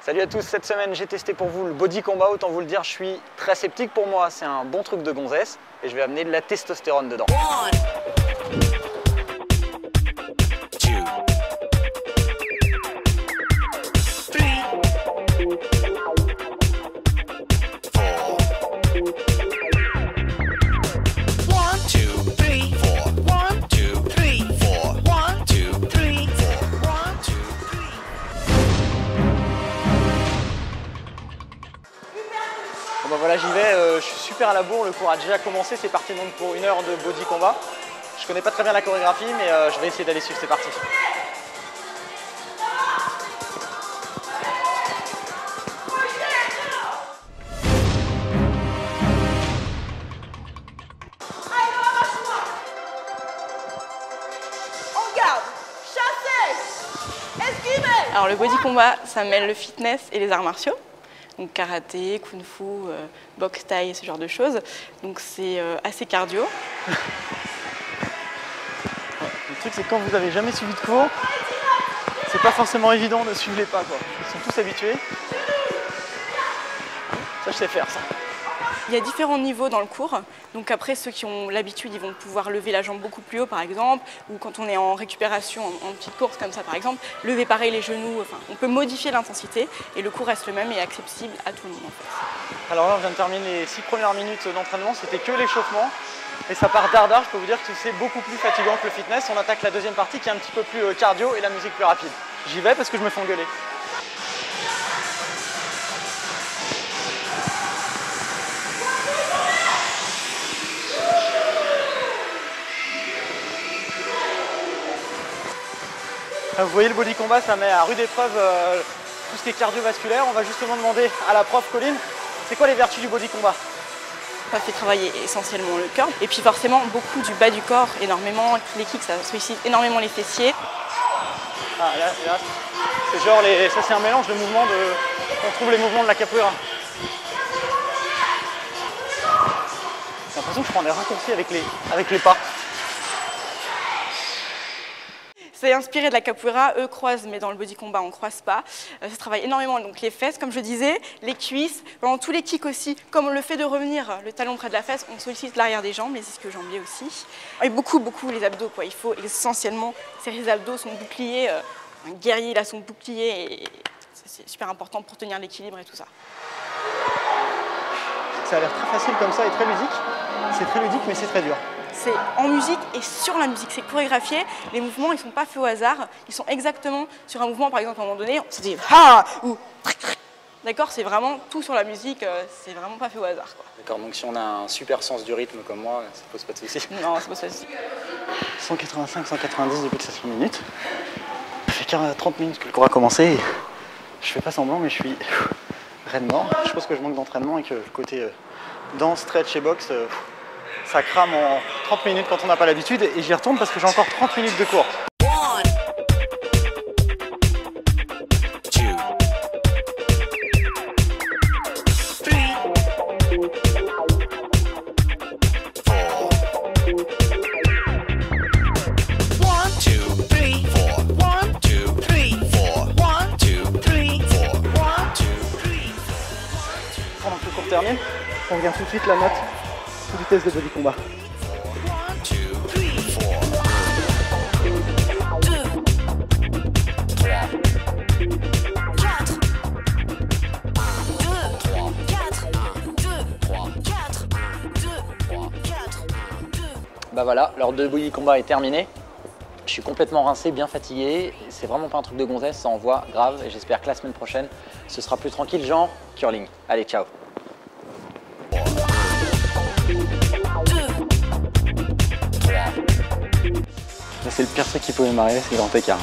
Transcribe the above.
Salut à tous, cette semaine j'ai testé pour vous le body combat, autant vous le dire, je suis très sceptique. Pour moi c'est un bon truc de gonzesse et je vais amener de la testostérone dedans. Bon bah voilà, j'y vais, je suis super à la bourre, le cours a déjà commencé, c'est parti donc pour 1 heure de body combat. Je connais pas très bien la chorégraphie mais je vais essayer d'aller suivre, c'est parti. Alors le body combat, ça mêle le fitness et les arts martiaux. Donc karaté, kung-fu, boxe thaï, ce genre de choses. Donc c'est assez cardio. Le truc c'est que quand vous n'avez jamais suivi de cours, c'est pas forcément évident de suivre les pas, quoi. Ils sont tous habitués. Ça je sais faire ça. Il y a différents niveaux dans le cours, donc après ceux qui ont l'habitude, ils vont pouvoir lever la jambe beaucoup plus haut par exemple, ou quand on est en récupération, en petite course comme ça par exemple, lever pareil les genoux, enfin on peut modifier l'intensité et le cours reste le même et accessible à tout le monde en fait. Alors là on vient de terminer les 6 premières minutes d'entraînement, c'était que l'échauffement et ça part dardard, je peux vous dire que c'est beaucoup plus fatigant que le fitness. On attaque la deuxième partie qui est un petit peu plus cardio et la musique plus rapide. J'y vais parce que je me fais engueuler. Vous voyez le body combat, ça met à rude épreuve tout ce qui est cardiovasculaire. On va justement demander à la prof Colline, c'est quoi les vertus du body combat? Ça fait travailler essentiellement le cœur et puis forcément beaucoup du bas du corps, énormément, les kicks ça sollicite énormément les fessiers. Ah là c'est genre ça c'est un mélange de mouvements on trouve les mouvements de la capoeira. J'ai l'impression que je prends des raccourcis avec les pas. C'est inspiré de la capoeira, eux croisent, mais dans le body combat on ne croise pas. Ça travaille énormément donc les fesses, comme je disais, les cuisses, pendant tous les kicks aussi. Comme le fait de revenir le talon près de la fesse, on sollicite l'arrière des jambes, les ischio-jambiers aussi. Et beaucoup les abdos, quoi. Il faut essentiellement serrer les abdos, son bouclier. Un guerrier il a son bouclier et c'est super important pour tenir l'équilibre et tout ça. Ça a l'air très facile comme ça et très ludique. C'est très ludique mais c'est très dur. C'est en musique et sur la musique, c'est chorégraphié. Les mouvements, ils ne sont pas faits au hasard. Ils sont exactement sur un mouvement, par exemple, à un moment donné, on se dit « ha » ou « d'accord », c'est vraiment tout sur la musique, c'est vraiment pas fait au hasard. D'accord, donc si on a un super sens du rythme comme moi, ça pose pas de soucis. Non, ça pose pas de soucis. 185, 190 depuis que ça fait 1 minute. Ça fait 30 minutes que le cours a commencé. Et je fais pas semblant, mais je suis raide mort. Je pense que je manque d'entraînement et que le côté danse, stretch et boxe, ça crame en 30 minutes quand on n'a pas l'habitude et j'y retourne parce que j'ai encore 30 minutes de cours. Pendant que le cours termine, on regarde tout de suite la note du test de body combat. Bah voilà, l'heure de body combat est terminée. Je suis complètement rincé, bien fatigué. C'est vraiment pas un truc de gonzesse, ça envoie grave. Et j'espère que la semaine prochaine, ce sera plus tranquille, genre curling. Allez, ciao. C'est le pire truc qui pouvait m'arriver, c'est le grand écart.